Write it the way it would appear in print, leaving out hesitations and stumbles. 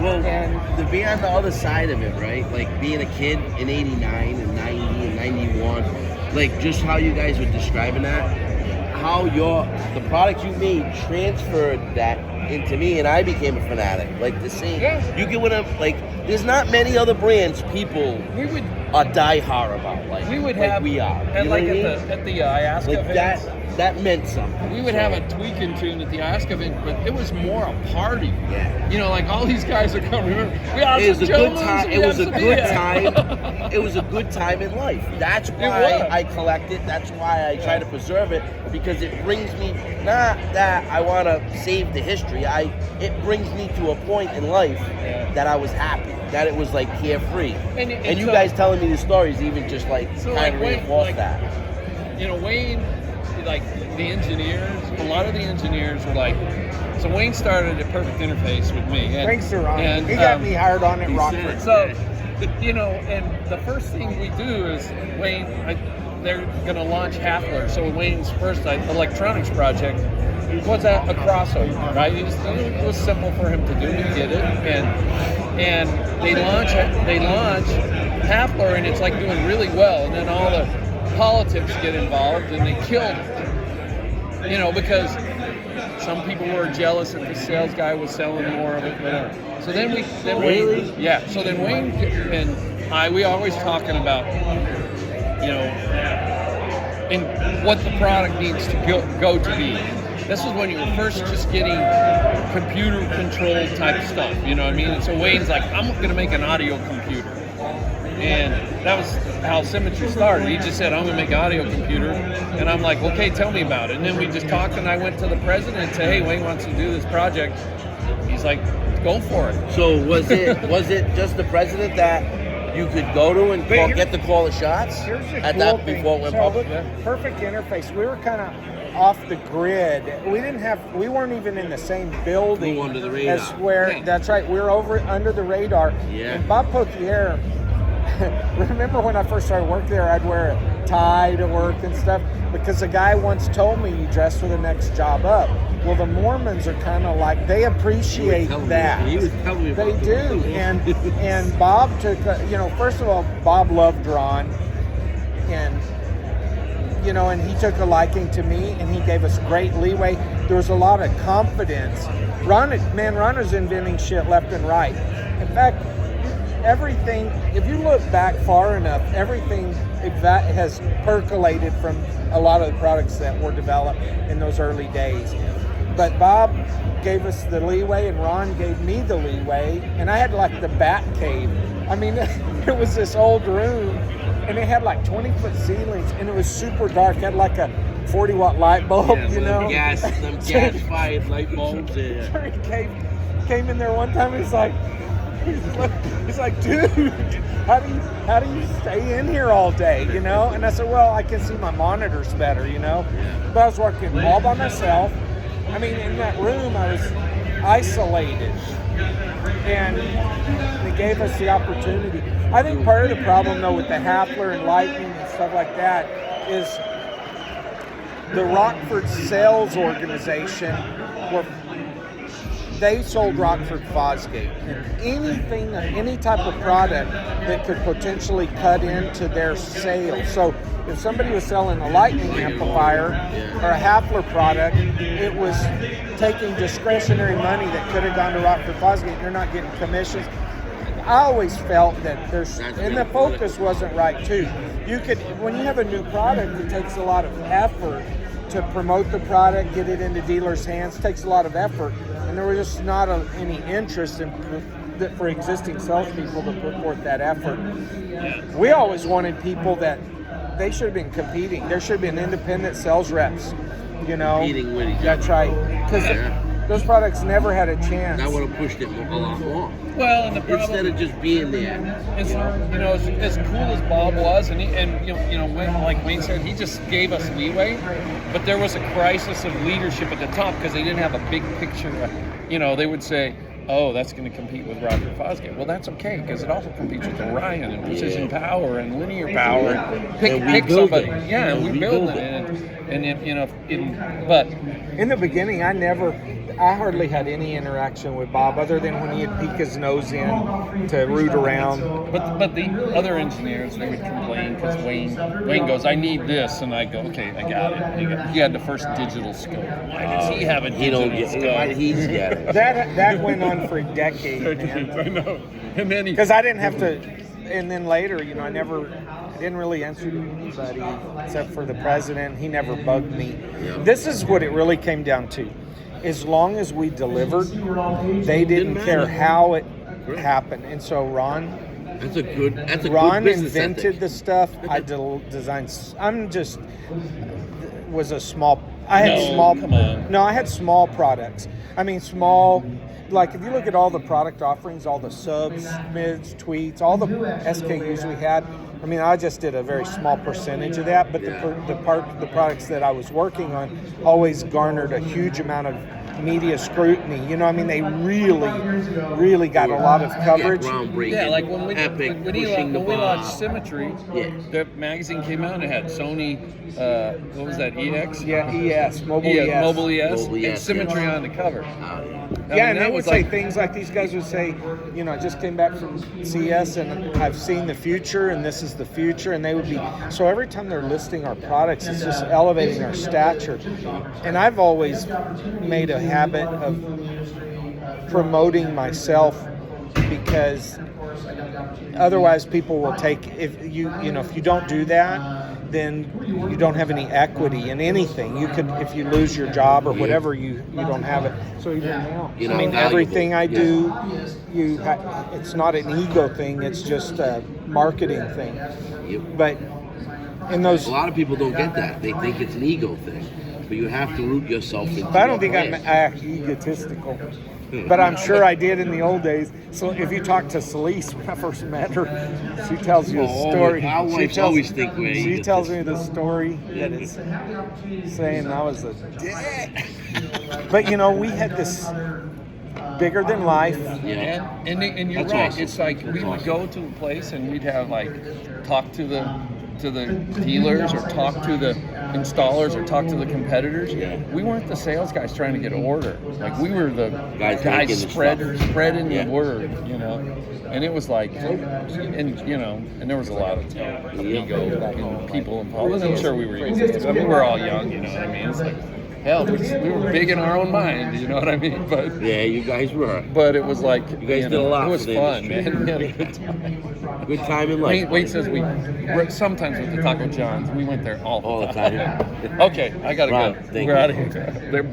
Well, And to be on the other side of it, right? Like being a kid in '89 and '90 and '91, like just how you guys were describing that, how the product you made transferred that into me, and I became a fanatic. Like the same, you get what I'm like. There's not many other brands people are diehard about. Like we would like have we are. You at know like what I mean? at the IASCA Like events. that meant something. We would have a tweaking tune at the IASCA event, but it was more a party. Yeah. You know, like all these guys are coming. We have It was some a good Jones, time. we It have was a some good Ian. time. It was a good time in life. That's why I collect it. That's why I try to preserve it, because it brings me, not that I want to save the history. It brings me to a point in life that I was happy, that it was like carefree. And you so, guys telling me the stories even just like so kind of Wayne, reinforce that. You know, Wayne, like the engineers, a lot of the engineers were like, so Wayne started at Perfect Interface with me. And, thanks to Ron. and, He got me hired on at he Rockford. said, So, you know, and the first thing we do is Wayne, they're going to launch Hafler. So Wayne's first electronics project was a crossover, right? It was simple for him to do. He did it, and they launch Hafler, and it's like doing really well. And then all the politics get involved, and they killed it. You know, because some people were jealous that the sales guy was selling more of it, whatever. So then Really? Wayne, so then Wayne and we always talking about, you know, and what the product needs to go to be. This was when you were first just getting computer controlled type stuff, you know what I mean? And so Wayne's like, I'm going to make an audio computer. And that was how Symmetry started. He just said, I'm going to make an audio computer. And I'm like, okay, tell me about it. And then we just talked, and I went to the president and said, hey, Wayne wants to do this project. He's like, go for it. So was it just the president that you could go to and get the call the shots Here's the at cool that thing. before it went So, public? Perfect Interface. We were kind of off the grid. We weren't even in the same building Flew under the radar. Yeah. That's right. We were over under the radar. Yeah. And Bob Potier, remember when I first started work there, I'd wear a tie to work and stuff because a guy once told me you dress for the next job up. Well, the Mormons are kind of like, they appreciate that. He was telling me They about do. And Bob took, first of all, Bob loved Ron. And and he took a liking to me, and he gave us great leeway. There was a lot of confidence. Ron was inventing shit left and right. In fact, everything, if you look back far enough, everything that has percolated from a lot of the products that were developed in those early days. But Bob gave us the leeway, and Ron gave me the leeway, and I had like the bat cave. I mean, it was this old room, and it had like 20-foot ceilings, and it was super dark. It had like a 40-watt light bulb, them gas-fired light bulbs. Yeah. He came in there one time, and he's like, dude, how do you stay in here all day, And I said, well, I can see my monitors better, But I was working all by myself. I mean, in that room, I was isolated, and it gave us the opportunity. I think part of the problem, though, with the Hafler and Lightning and stuff like that is the Rockford sales organization, they sold Rockford Fosgate, and anything, any type of product that could potentially cut into their sales. So if somebody was selling a Lightning amplifier or a Hafler product, it was taking discretionary money that could have gone to Rockford Fosgate, and they're not getting commissions. I always felt that and the focus wasn't right too. When you have a new product, it takes a lot of effort to promote the product, get it into dealers' hands. It takes a lot of effort, and there was just not any interest for existing salespeople to put forth that effort. We always wanted people that they should have been competing. There should have been independent sales reps, Competing with each other. That's right, because those products never had a chance. That would have pushed it a lot more. Well, and the problem, instead of just being there. As cool as Bob was, and like Wayne said, he just gave us leeway, but there was a crisis of leadership at the top because they didn't have a big picture. They would say, oh, that's going to compete with Rockford Fosgate. Well, that's okay because it also competes with Orion and Precision Power and Linear Power. Pick somebody. Yeah, and we build it. But in the beginning, I hardly had any interaction with Bob other than when he'd peek his nose in to root around. But the other engineers, they would complain because Wayne goes, I need this, and I go, okay, I got it. He had the first digital scope. Why does he have a digital scope? Why did he get it? That went on for decades, man. I know. And then Because I didn't have to, and then later, you know, I didn't really answer to anybody except for the president. He never bugged me. Yeah. This is what it really came down to. As long as we delivered, they didn't care how it happened. And so Ron good business invented ethic. the stuff. I designed. Was a small. I had small. Come on. No, I had small products. I mean, small. Like if you look at all the product offerings, all the subs, mids, tweets, all the SKUs we had. I mean, I just did a very small percentage of that, but the products that I was working on always garnered a huge amount of media scrutiny. You know, I mean, they really got a lot of coverage. Groundbreaking. yeah, like when we pushing the launched bar. Symmetry, Yeah. the magazine came out and it had Sony, what was that, EX? Yeah, ES, mobile ES, ES. Mobile ES, Mobile and ES, Symmetry yeah. on the cover. Yeah, and they would say things like these guys would say, you know, I just came back from CS and I've seen the future and this is the future. And they would be, so every time they're listing our products, it's just elevating our stature. And I've always made a habit of promoting myself because otherwise people will take, if you don't do that, then you don't have any equity in anything. You could, if you lose your job or whatever, you don't have it. So even now, You're I mean, not everything I valuable. do, it's not an ego thing. It's just a marketing thing. Yep. But in those, A lot of people don't get that. They think it's an ego thing. But you have to root yourself into but I don't your think brand. I act egotistical. But I'm sure I did in the old days. So if you talk to Celise when I first met her, she tells you a story. I always think we're She tells me the story that is saying I was a dick. But you know, we had this bigger than life. Yeah. And you're That's right. awesome. It's like we would go to a place and we'd have like talk to the dealers or talk to the installers or talk to the competitors. Yeah. We weren't the sales guys trying to get an order. Like we were the Guys guys making the spreading Yeah. the word, you know. And it was like, and you know, and there was a lot of ego in people involved. And I'm sure we were egotistic. I mean, we were all young, you know what I mean? It's like, hell, we were big in our own mind, you know what I mean? But Yeah, you guys were. But it was like, You guys did a lot it was for the fun, industry. man. We had a good time. Good time in life. Wayne says sometimes with the Taco John's, we went there all All the the time. time. Okay, I gotta Ron, go. thank We're you. out of here.